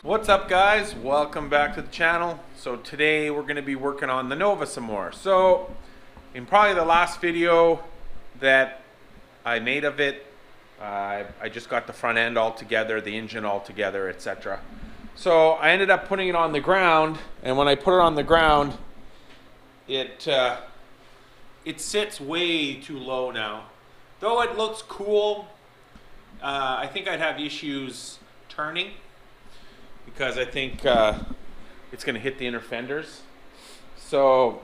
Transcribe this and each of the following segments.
What's up, guys? Welcome back to the channel. So today we're going to be working on the Nova some more. So in probably the last video that I made of it, I just got the front end all together, the engine all together, etc. So I ended up putting it on the ground, and when I put it on the ground, it sits way too low now. Though it looks cool, I think I'd have issues turning, because I think it's going to hit the inner fenders. So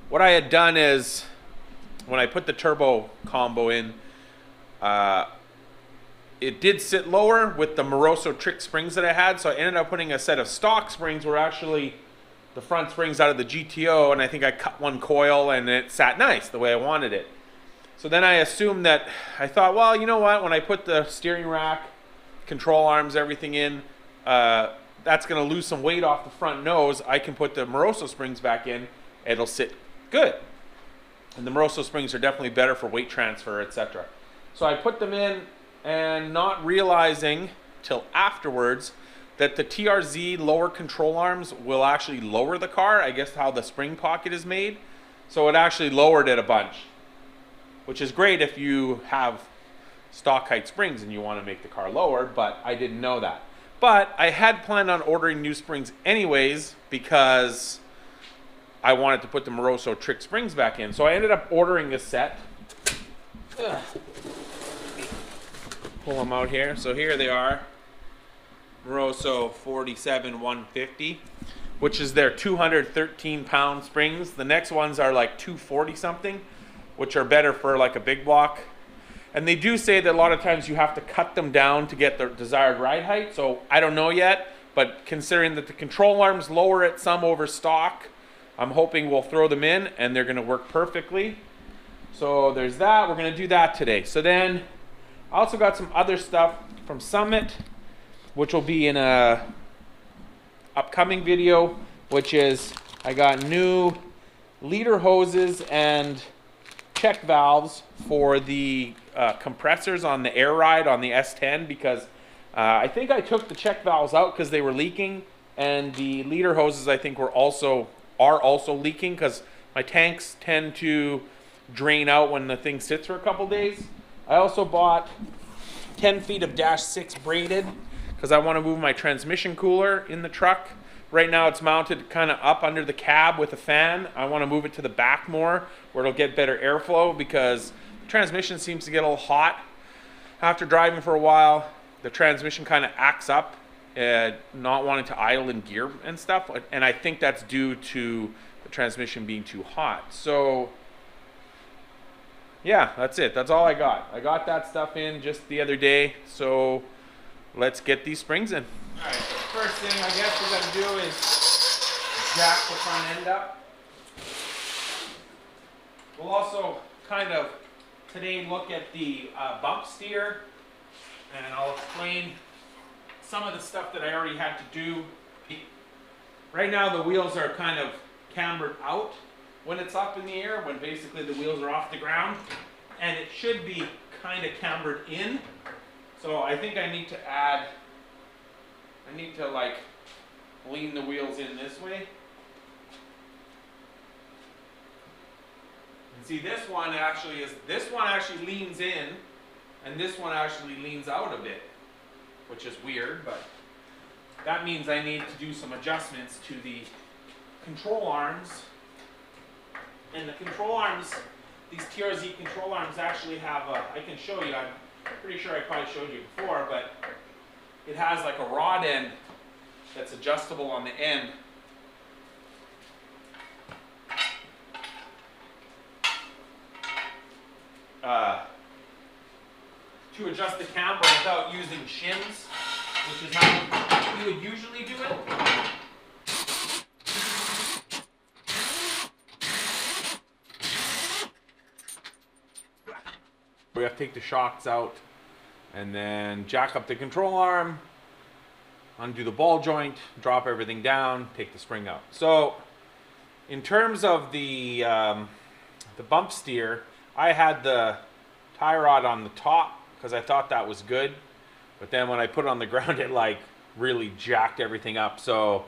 what I had done is, when I put the turbo combo in, it did sit lower with the Moroso trick springs that I had, so I ended up putting a set of stock springs where actually the front springs out of the GTO, and I think I cut one coil and it sat nice the way I wanted it. So then I assumed that, I thought, well, you know what, when I put the steering rack, control arms, everything in, that's going to lose some weight off the front nose. I can put the Moroso springs back in, it'll sit good. And the Moroso springs are definitely better for weight transfer, etc. So I put them in, and not realizing till afterwards that the TRZ lower control arms will actually lower the car. I guess how the spring pocket is made. So it actually lowered it a bunch, which is great if you have stock height springs and you want to make the car lower, but I didn't know that. But I had planned on ordering new springs anyways, because I wanted to put the Moroso trick springs back in. So I ended up ordering a set. Pull them out here. So here they are. Moroso 47-150, which is their 213-pound springs. The next ones are like 240 something, which are better for like a big block. And they do say that a lot of times you have to cut them down to get the desired ride height. So I don't know yet, but considering that the control arms lower it some over stock, I'm hoping we'll throw them in and they're gonna work perfectly. So there's that, we're gonna do that today. So then I also got some other stuff from Summit, which will be in a upcoming video, which is I got new leader hoses and check valves for the compressors on the air ride on the S10, because I think I took the check valves out because they were leaking, and the leader hoses I think are also leaking because my tanks tend to drain out when the thing sits for a couple days. I also bought 10 feet of dash 6 braided because I want to move my transmission cooler in the truck. Right now it's mounted kind of up under the cab with a fan. I want to move it to the back more where it'll get better airflow, because the transmission seems to get a little hot. After driving for a while, the transmission kind of acts up, not wanting to idle in gear and stuff. And I think that's due to the transmission being too hot. So yeah, that's it. That's all I got. I got that stuff in just the other day. So let's get these springs in. All right, so the first thing I guess we're going to do is jack the front end up. We'll also kind of today look at the bump steer, and I'll explain some of the stuff that I already had to do. Right now the wheels are kind of cambered out when it's up in the air, when basically the wheels are off the ground, and it should be kind of cambered in. So I think I need to like lean the wheels in this way. And see, this one actually leans in, and this one actually leans out a bit, which is weird, but that means I need to do some adjustments to the control arms. And the control arms, these TRZ control arms actually have I can show you, I'm pretty sure I probably showed you before, but it has like a rod end that's adjustable on the end. To adjust the camber without using shims, which is how you would usually do it. We have to take the shocks out and then jack up the control arm, undo the ball joint, drop everything down, take the spring out. So in terms of the bump steer, I had the tie rod on the top because I thought that was good, but then when I put it on the ground, it like really jacked everything up. So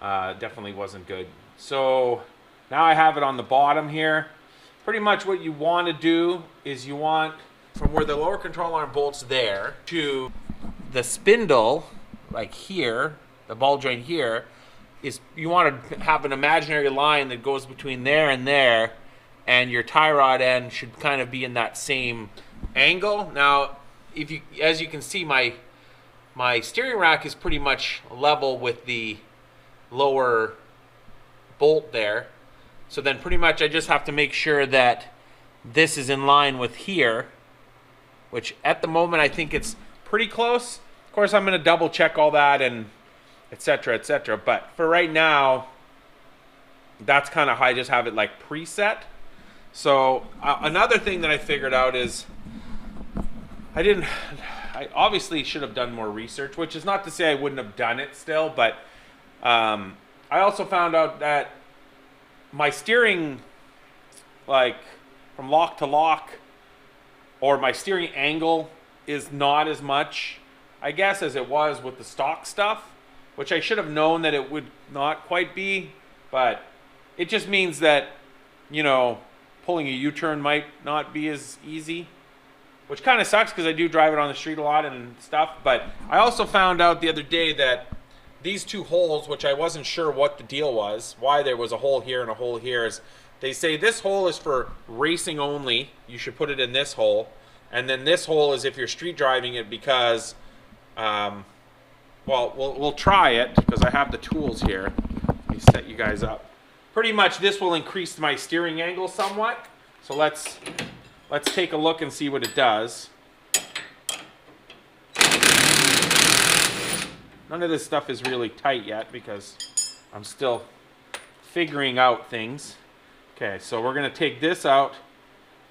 definitely wasn't good. So now I have it on the bottom here. Pretty much what you want to do is you want from where the lower control arm bolts there to the spindle, like here, the ball joint here, is you want to have an imaginary line that goes between there, and your tie rod end should kind of be in that same angle. Now, if you, as you can see, my steering rack is pretty much level with the lower bolt there. So then pretty much I just have to make sure that this is in line with here, which at the moment I think it's pretty close. Of course, I'm going to double check all that and etc., etc. But for right now, that's kind of how I just have it like preset. So another thing that I figured out is I obviously should have done more research, which is not to say I wouldn't have done it still, but I also found out that my steering, like from lock to lock, or my steering angle is not as much, I guess, as it was with the stock stuff, which I should have known that it would not quite be, but it just means that, you know, pulling a U-turn might not be as easy, which kind of sucks because I do drive it on the street a lot and stuff. But I also found out the other day that these two holes, which I wasn't sure what the deal was, why there was a hole here and a hole here, is they say this hole is for racing only. You should put it in this hole. And then this hole is if you're street driving it because, well, we'll try it because I have the tools here. Let me set you guys up. Pretty much this will increase my steering angle somewhat. So let's take a look and see what it does. None of this stuff is really tight yet because I'm still figuring out things. Okay, so we're going to take this out.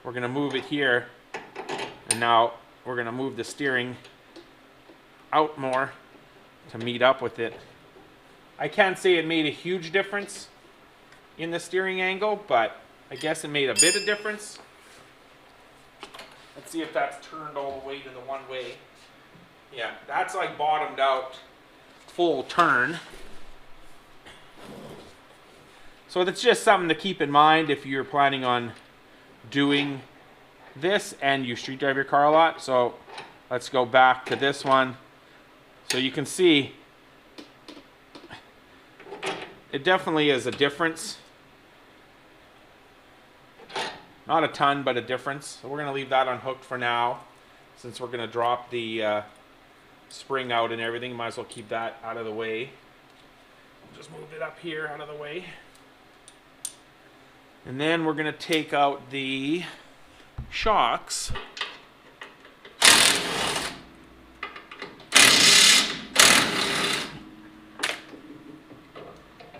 We're going to move it here. And now we're going to move the steering out more to meet up with it. I can't say it made a huge difference in the steering angle, but I guess it made a bit of difference. Let's see if that's turned all the way to the one way. Yeah, that's like bottomed out full turn. So that's just something to keep in mind if you're planning on doing this and you street drive your car a lot. So let's go back to this one. So you can see it definitely is a difference. Not a ton, but a difference. So we're going to leave that unhooked for now, since we're going to drop the spring out and everything. Might as well keep that out of the way. Just move it up here out of the way. And then we're going to take out the shocks.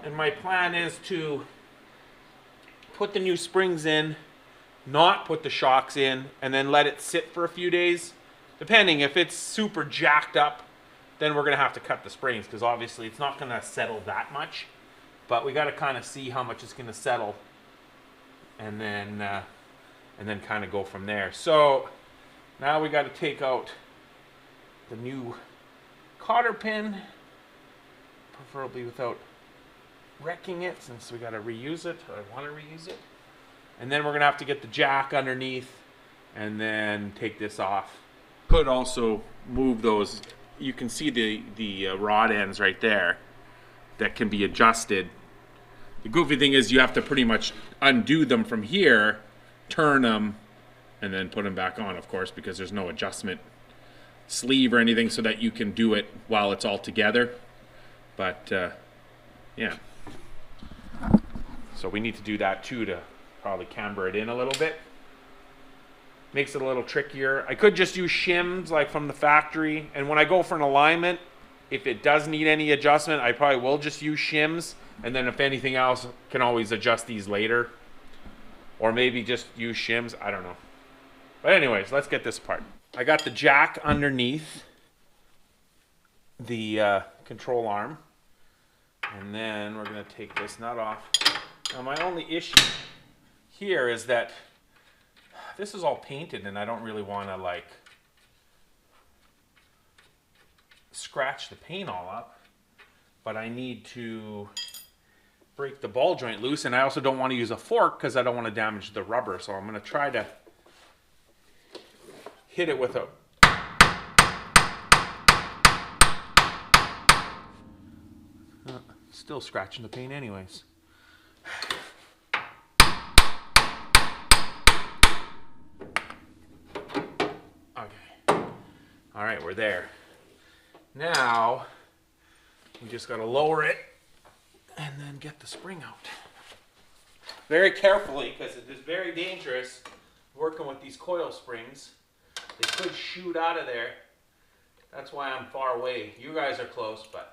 And my plan is to put the new springs in, not put the shocks in, and then let it sit for a few days. Depending, if it's super jacked up, then we're going to have to cut the springs, because obviously it's not going to settle that much. But we got to kind of see how much it's going to settle, and then kind of go from there. So now we got to take out the new cotter pin, preferably without wrecking it, since we got to reuse it, or I want to reuse it. And then we're going to have to get the jack underneath and then take this off. Could also move those. You can see the rod ends right there that can be adjusted. The goofy thing is you have to pretty much undo them from here, turn them, and then put them back on, of course, because there's no adjustment sleeve or anything so that you can do it while it's all together. But yeah. So we need to do that too, to probably camber it in a little bit. Makes it a little trickier. I could just use shims like from the factory, and when I go for an alignment, if it does need any adjustment, I probably will just use shims, and then if anything else, can always adjust these later, or maybe just use shims. I don't know. But anyways, let's get this apart. I got the jack underneath the control arm, and then we're going to take this nut off. Now my only issue here is that this is all painted, and I don't really want to like scratch the paint all up, but I need to break the ball joint loose, and I also don't want to use a fork because I don't want to damage the rubber. So I'm going to try to hit it with a still scratching the paint anyways. Okay. All right, we're there. Now we just got to lower it and then get the spring out. Very carefully, because it is very dangerous working with these coil springs. They could shoot out of there. That's why I'm far away. You guys are close, but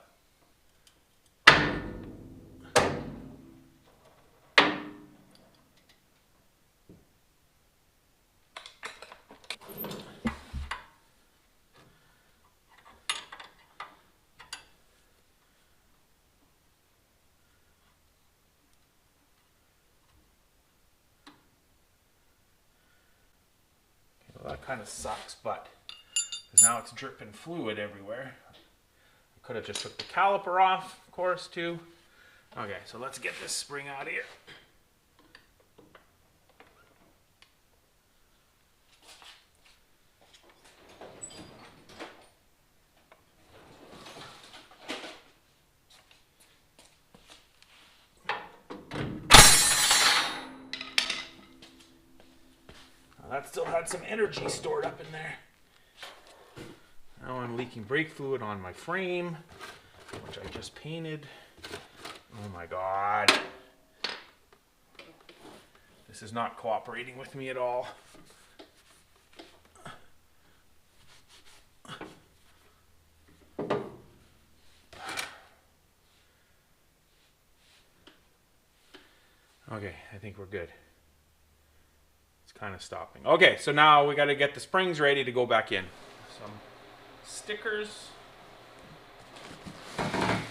that kind of sucks, but now it's dripping fluid everywhere. I could have just took the caliper off, of course, too. Okay, so let's get this spring out of here. That still had some energy stored up in there. Now I'm leaking brake fluid on my frame, which I just painted. Oh my God. This is not cooperating with me at all. Okay, I think we're good. Kind of stopping. Okay, so now we got to get the springs ready to go back in. Some stickers. And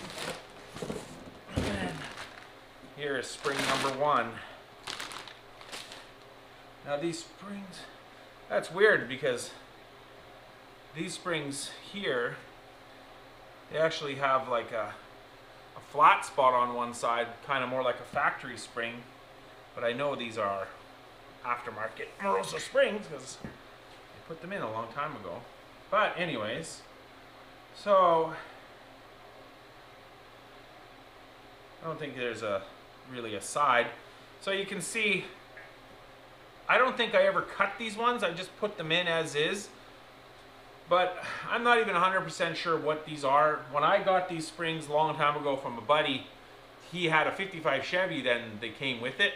then here is spring number 1. Now these springs, that's weird because these springs here, they actually have like a flat spot on one side, kind of more like a factory spring, but I know these are aftermarket Moroso springs because I put them in a long time ago. But anyways, so I don't think there's really a side. So you can see, I don't think I ever cut these ones. I just put them in as is. But I'm not even 100% sure what these are. When I got these springs a long time ago from a buddy, he had a 55 Chevy, then they came with it.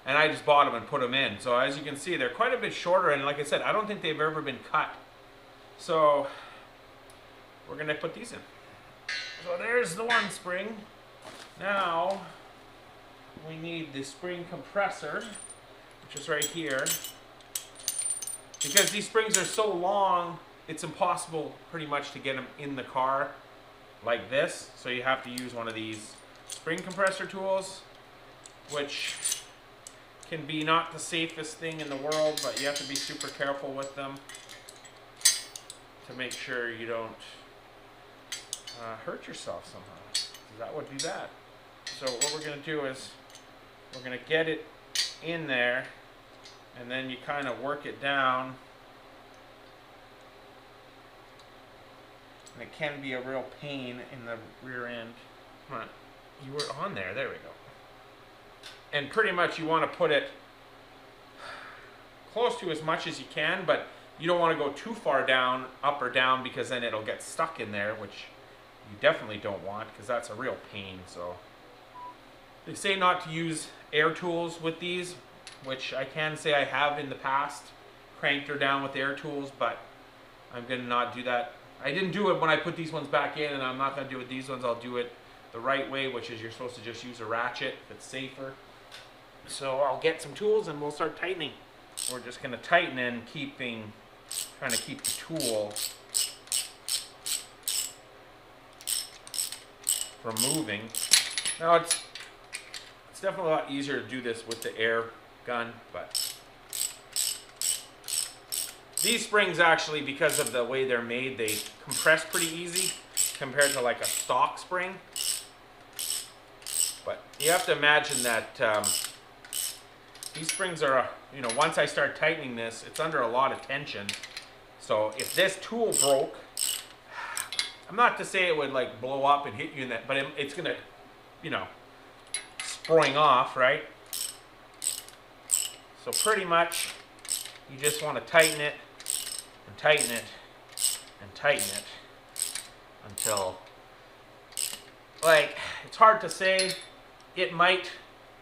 And I just bought them and put them in. So as you can see, they're quite a bit shorter. And like I said, I don't think they've ever been cut. So we're going to put these in. So there's the one spring. Now we need the spring compressor, which is right here. Because these springs are so long, it's impossible pretty much to get them in the car like this. So you have to use one of these spring compressor tools, which can be not the safest thing in the world, but you have to be super careful with them to make sure you don't hurt yourself somehow. That would be bad. So what we're going to do is we're going to get it in there, and then you kind of work it down. And it can be a real pain in the rear end. Come on, you were on there. There we go. And pretty much you want to put it close to as much as you can, but you don't want to go too far down, up or down, because then it'll get stuck in there, which you definitely don't want, because that's a real pain. So they say not to use air tools with these, which I can say I have in the past cranked her down with air tools, but I'm going to not do that. I didn't do it when I put these ones back in, and I'm not going to do it with these ones. I'll do it the right way, which is you're supposed to just use a ratchet if it's safer. So I'll get some tools and we'll start tightening. We're just going to tighten and trying to keep the tool from moving. Now it's definitely a lot easier to do this with the air gun, but these springs actually, because of the way they're made, they compress pretty easy. compared to like a stock spring. But you have to imagine that these springs are, you know, once I start tightening this, it's under a lot of tension. So if this tool broke, I'm not to say it would like blow up and hit you in that, but it's gonna, you know, spring off, right? So pretty much, you just want to tighten it and tighten it and tighten it until, like, it's hard to say. It might,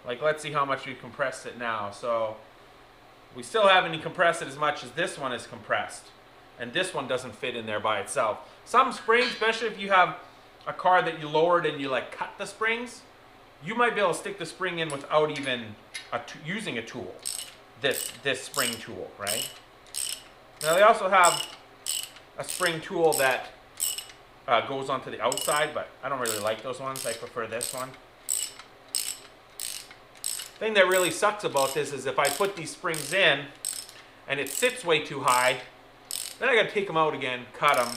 like, let's see how much we compressed it now. So we still haven't compressed it as much as this one is compressed. And this one doesn't fit in there by itself. Some springs, especially if you have a car that you lowered and you like cut the springs, you might be able to stick the spring in without even using a tool. This spring tool, right? Now they also have a spring tool that goes onto the outside, but I don't really like those ones. I prefer this one. Thing that really sucks about this is if I put these springs in and it sits way too high, then I got to take them out again, cut them,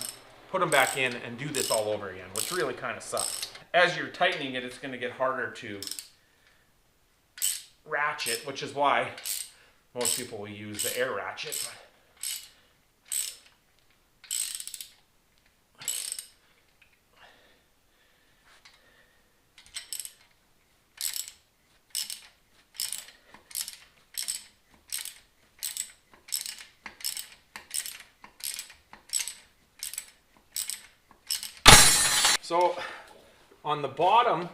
put them back in, and do this all over again, which really kind of sucks. As you're tightening it, it's going to get harder to ratchet, which is why most people will use the air ratchet. So on the bottom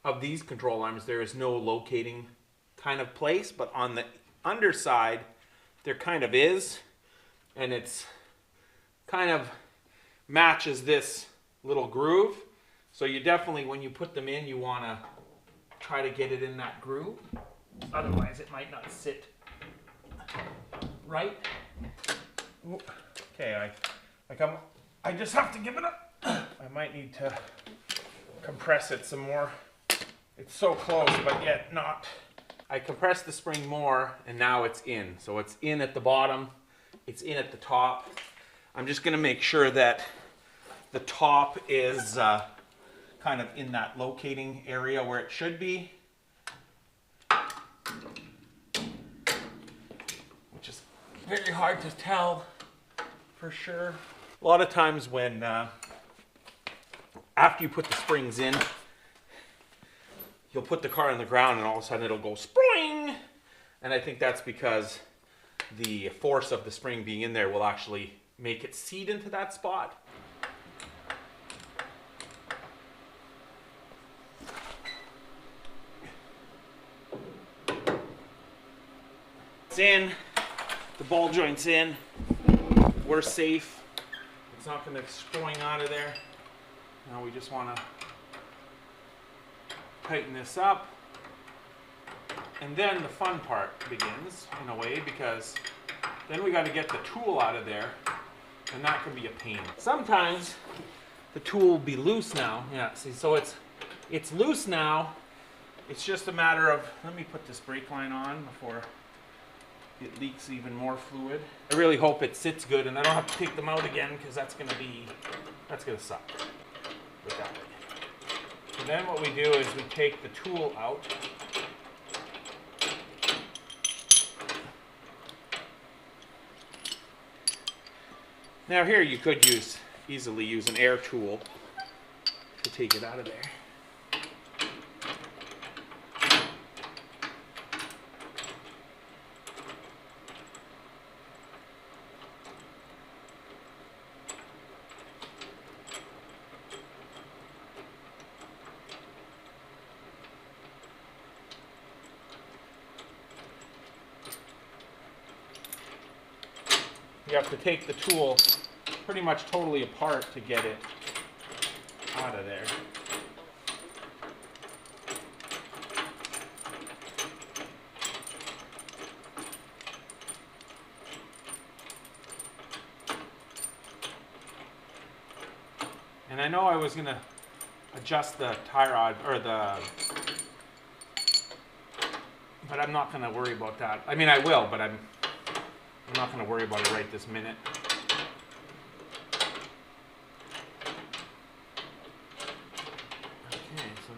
of these control arms, there is no locating kind of place, but on the underside, there kind of is, and it's kind of matches this little groove. So you definitely, when you put them in, you want to try to get it in that groove. Otherwise, it might not sit right. Okay, I just have to give it up. I might need to compress it some more. It's so close, but yet not. I compressed the spring more, and now it's in. So it's in at the bottom, it's in at the top. I'm just gonna make sure that the top is kind of in that locating area where it should be. Which is very hard to tell for sure. A lot of times when after you put the springs in, you'll put the car on the ground and all of a sudden it'll go spring. And I think that's because the force of the spring being in there will actually make it seat into that spot. It's in, the ball joint's in, we're safe. It's not going to spring out of there. Now we just want to tighten this up. And then the fun part begins, in a way, because then we got to get the tool out of there, and that can be a pain. Sometimes the tool will be loose now. Yeah, see, so it's loose now. It's just a matter of, let me put this brake line on before it leaks even more fluid. I really hope it sits good and I don't have to take them out again, because that's gonna suck with that. And then what we do is we take the tool out. Now here you could easily use an air tool to take it out of there. You have to take the tool pretty much totally apart to get it out of there. And I know I was going to adjust the tie rod, or but I'm not going to worry about that. I mean, I will, but I'm not going to worry about it right this minute.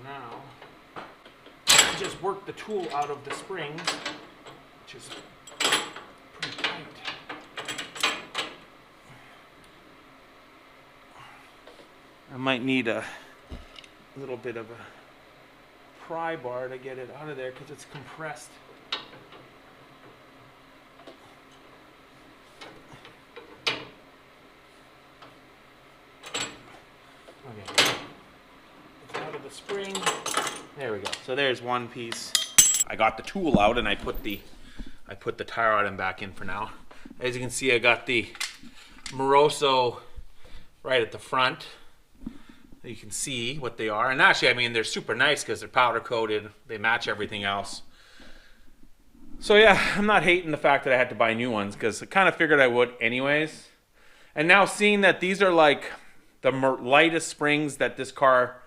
now, I just work the tool out of the springs, which is pretty tight. I might need a little bit of a pry bar to get it out of there because it's compressed. Okay, it's out of the spring. There we go. So there's one piece. I got the tool out and I put the tire rod and back in for now. As you can see, I got the Moroso right at the front. You can see what they are, and actually, I mean, they're super nice because they're powder coated. They match everything else. So yeah, I'm not hating the fact that I had to buy new ones because I kind of figured I would anyways. And now seeing that these are like the lightest springs that this car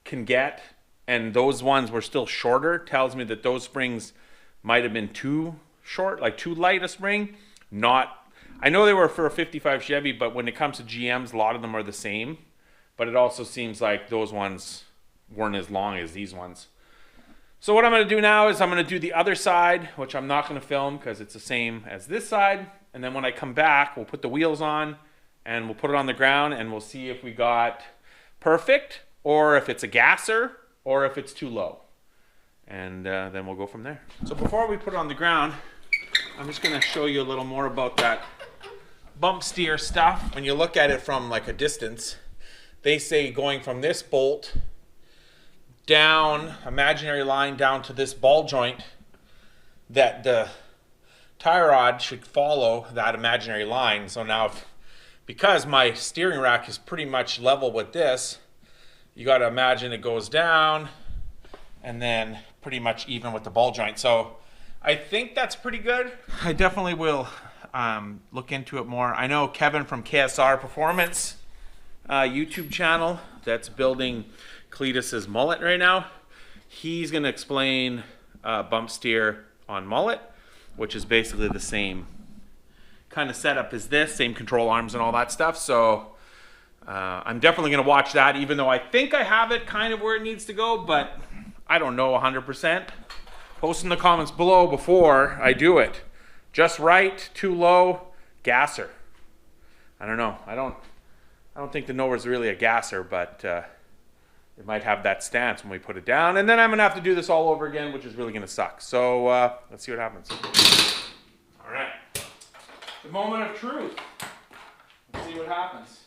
can get, and those ones were still shorter, tells me that those springs might have been too short, like too light a spring. Not, I know they were for a 55 Chevy, but when it comes to GMs, a lot of them are the same. But it also seems like those ones weren't as long as these ones. So what I'm going to do now is I'm going to do the other side, which I'm not going to film because it's the same as this side. And then when I come back, we'll put the wheels on and we'll put it on the ground and we'll see if we got perfect or if it's a gasser or if it's too low. And then we'll go from there. So before we put it on the ground, I'm just going to show you a little more about that bump steer stuff. When you look at it from like a distance, they say going from this bolt down, imaginary line down to this ball joint, that the tire rod should follow that imaginary line. So now, because my steering rack is pretty much level with this, you got to imagine it goes down and then pretty much even with the ball joint. So I think that's pretty good. I definitely will look into it more. I know Kevin from KSR Performance YouTube channel that's building Cletus's mullet right now. He's going to explain bump steer on mullet, which is basically the same kind of setup as this, same control arms and all that stuff. So I'm definitely going to watch that, even though I think I have it kind of where it needs to go, but I don't know 100%. Post in the comments below before I do it. Just right, too low, gasser. I don't know. I don't think the Nova's really a gasser, but it might have that stance when we put it down. And then I'm going to have to do this all over again, which is really going to suck. So let's see what happens. All right. The moment of truth. Let's see what happens.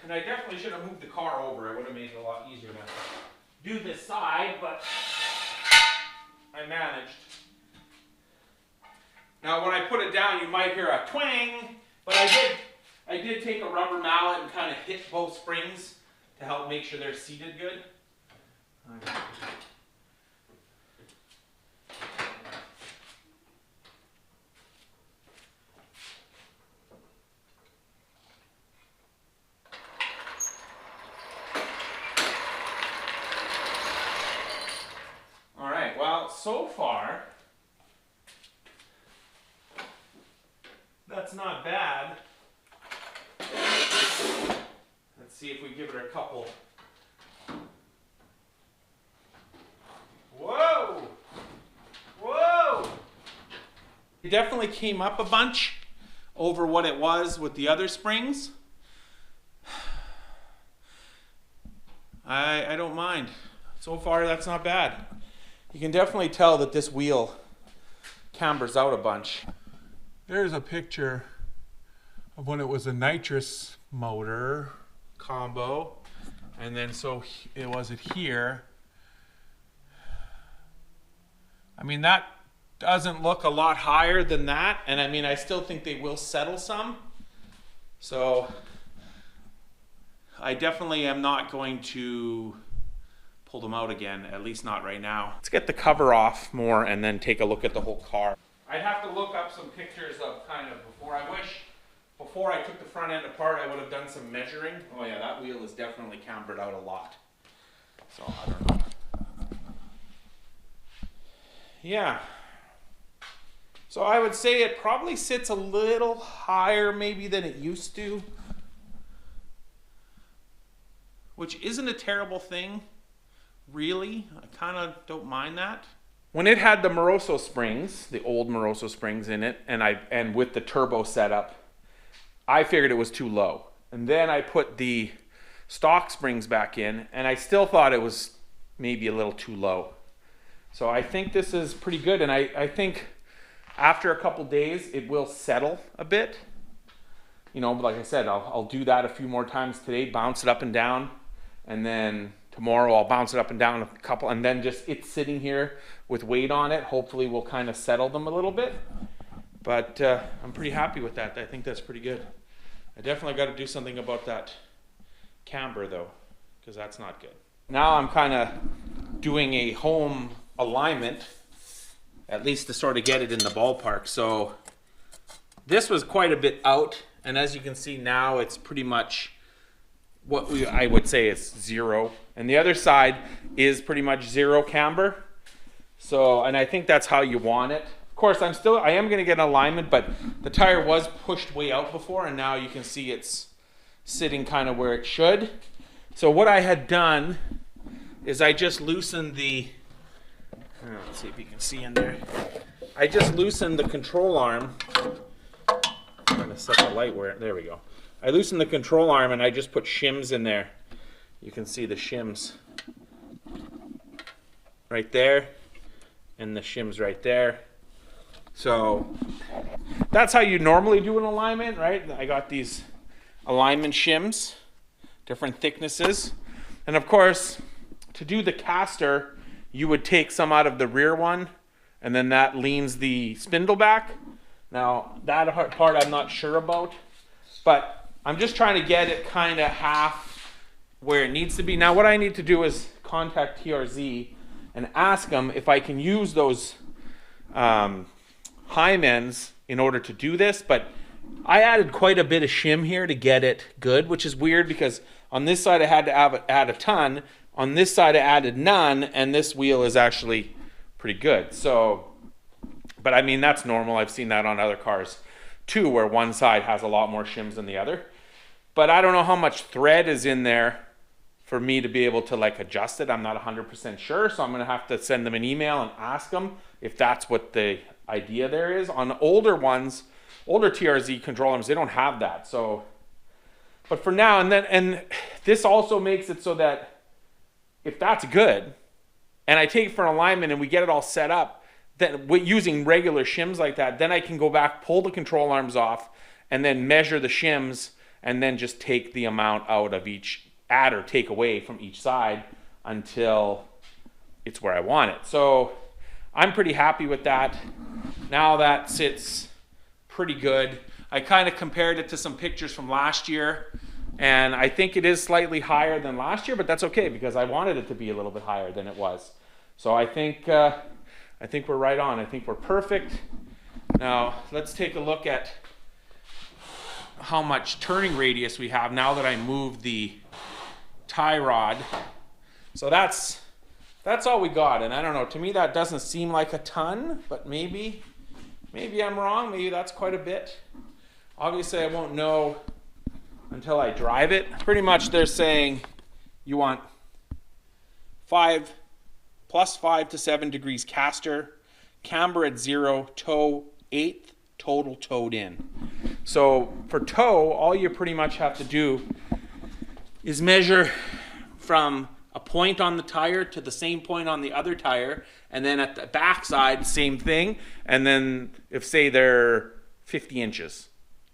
And I definitely should have moved the car over. It would have made it a lot easier to do this side, but I managed. Now when I put it down, you might hear a twang, but I did take a rubber mallet and kind of hit both springs to help make sure they're seated good. Okay. So far, that's not bad. Let's see if we give it a couple. Whoa! Whoa! It definitely came up a bunch over what it was with the other springs. I don't mind. So far, that's not bad. You can definitely tell that this wheel cambers out a bunch. There's a picture of when it was a nitrous motor combo, and then so it was here. I mean, that doesn't look a lot higher than that, and I mean, I still think they will settle some. So I definitely am not going to pull them out again, at least not right now. Let's get the cover off more and then take a look at the whole car. I'd have to look up some pictures of kind of before. I wish before I took the front end apart I would have done some measuring. Oh yeah, that wheel is definitely cambered out a lot. So I don't know. yeah. So I would say it probably sits a little higher maybe than it used to, which isn't a terrible thing, really. I kind of don't mind that. When it had the Moroso springs, the old Moroso springs in it, and with the turbo setup, I figured it was too low. And then I put the stock springs back in, and I still thought it was maybe a little too low. So I think this is pretty good, and I think after a couple days it will settle a bit. You know, but like I said, I'll do that a few more times today, bounce it up and down, and then tomorrow I'll bounce it up and down a couple, and then just it's sitting here with weight on it. Hopefully we'll kind of settle them a little bit. But I'm pretty happy with that. I think that's pretty good. I definitely got to do something about that camber though, because that's not good. Now I'm kind of doing a home alignment, at least to sort of get it in the ballpark. So this was quite a bit out, and as you can see now, it's pretty much what I would say is 0. And the other side is pretty much 0 camber. So, and I think that's how you want it. Of course, I am going to get an alignment, but the tire was pushed way out before, and now you can see it's sitting kind of where it should. So what I had done is I just loosened the, let's see if you can see in there. I just loosened the control arm. I'm going to set the light where, there we go. I loosened the control arm and I just put shims in there. You can see the shims right there and the shims right there. So that's how you normally do an alignment, right? I got these alignment shims, different thicknesses. And of course, to do the caster, you would take some out of the rear one, and then that leans the spindle back. Now, that part I'm not sure about, but I'm just trying to get it kind of half where it needs to be. Now, what I need to do is contact TRZ and ask them if I can use those Hymens in order to do this, but I added quite a bit of shim here to get it good, which is weird because on this side I had to add a ton, on this side I added none, and this wheel is actually pretty good. So, but I mean, that's normal. I've seen that on other cars too, where one side has a lot more shims than the other. But I don't know how much thread is in there for me to be able to like adjust it. I'm not 100% sure, so I'm gonna have to send them an email and ask them if that's what the idea there is. On older ones, older TRZ control arms, they don't have that. So, but for now, and this also makes it so that if that's good, and I take it for an alignment and we get it all set up, then using regular shims like that, then I can go back, pull the control arms off, and then measure the shims, and then just take the amount out of each, add or take away from each side until it's where I want it. So I'm pretty happy with that. Now that sits pretty good. I kind of compared it to some pictures from last year, and I think it is slightly higher than last year, but that's okay because I wanted it to be a little bit higher than it was. So I think we're right on. I think we're perfect. Now let's take a look at how much turning radius we have now that I moved the tie rod. So that's all we got, and I don't know, to me that doesn't seem like a ton, but maybe I'm wrong. Maybe that's quite a bit. Obviously I won't know until I drive it. Pretty much they're saying you want plus 5 to 7 degrees caster, camber at 0, toe 8th, total towed in. So for toe, all you pretty much have to do is measure from a point on the tire to the same point on the other tire, and then at the back side, same thing. And then if say they're 50 inches,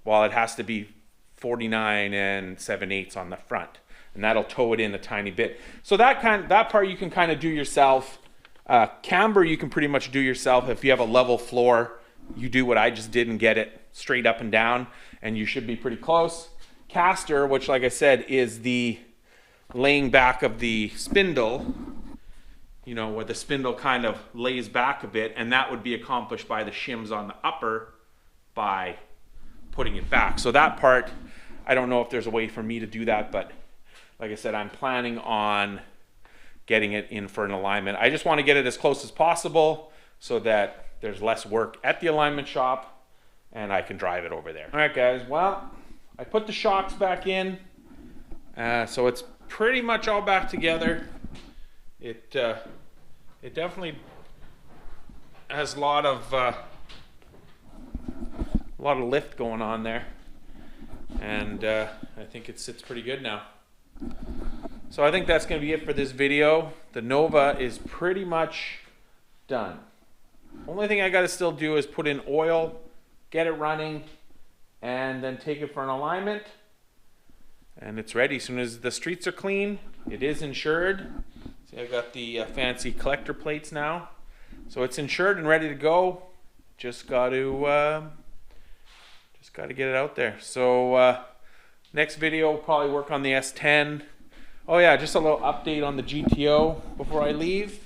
well, it has to be 49 and 7/8 on the front, and that'll tow it in a tiny bit. So that part you can kind of do yourself. Camber you can pretty much do yourself. If you have a level floor, you do what I just did and get it straight up and down, and you should be pretty close. Caster, which like I said is the laying back of the spindle, you know, where the spindle kind of lays back a bit, and that would be accomplished by the shims on the upper by putting it back. So that part, I don't know if there's a way for me to do that, but like I said, I'm planning on getting it in for an alignment. I just want to get it as close as possible so that there's less work at the alignment shop and I can drive it over there. All right, guys, well, I put the shocks back in, so it's pretty much all back together. It definitely has a lot of lift going on there, and I think it sits pretty good now. So I think that's going to be it for this video. The Nova is pretty much done. Only thing I got to still do is put in oil, get it running, and then take it for an alignment, and it's ready. As soon as the streets are clean, it is insured. See, I got the fancy collector plates now, so it's insured and ready to go. Just got to get it out there. So next video will probably work on the S10. Oh yeah, just a little update on the GTO before I leave.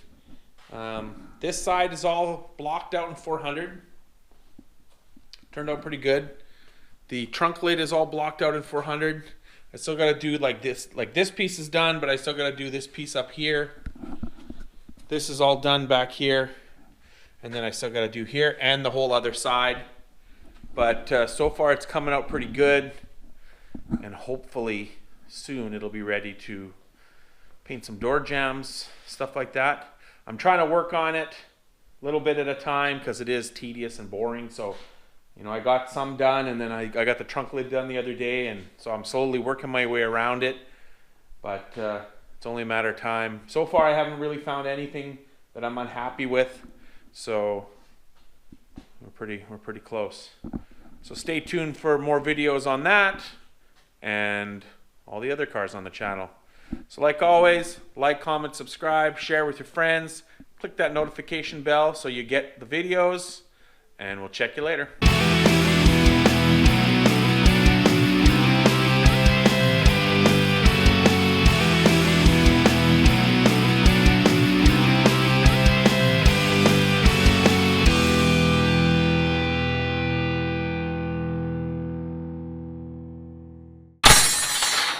This side is all blocked out in 400. Turned out pretty good. The trunk lid is all blocked out in 400. I still got to do like this piece is done, but I still got to do this piece up here. This is all done back here, and then I still got to do here and the whole other side. But so far it's coming out pretty good, and hopefully soon it'll be ready to paint some door jambs, stuff like that. I'm trying to work on it a little bit at a time because it is tedious and boring. So, you know, I got some done, and then I got the trunk lid done the other day, and so I'm slowly working my way around it. But it's only a matter of time. So far I haven't really found anything that I'm unhappy with, so we're pretty close. So stay tuned for more videos on that and all the other cars on the channel. So like always, like, comment, subscribe, share with your friends, click that notification bell so you get the videos, and we'll check you later.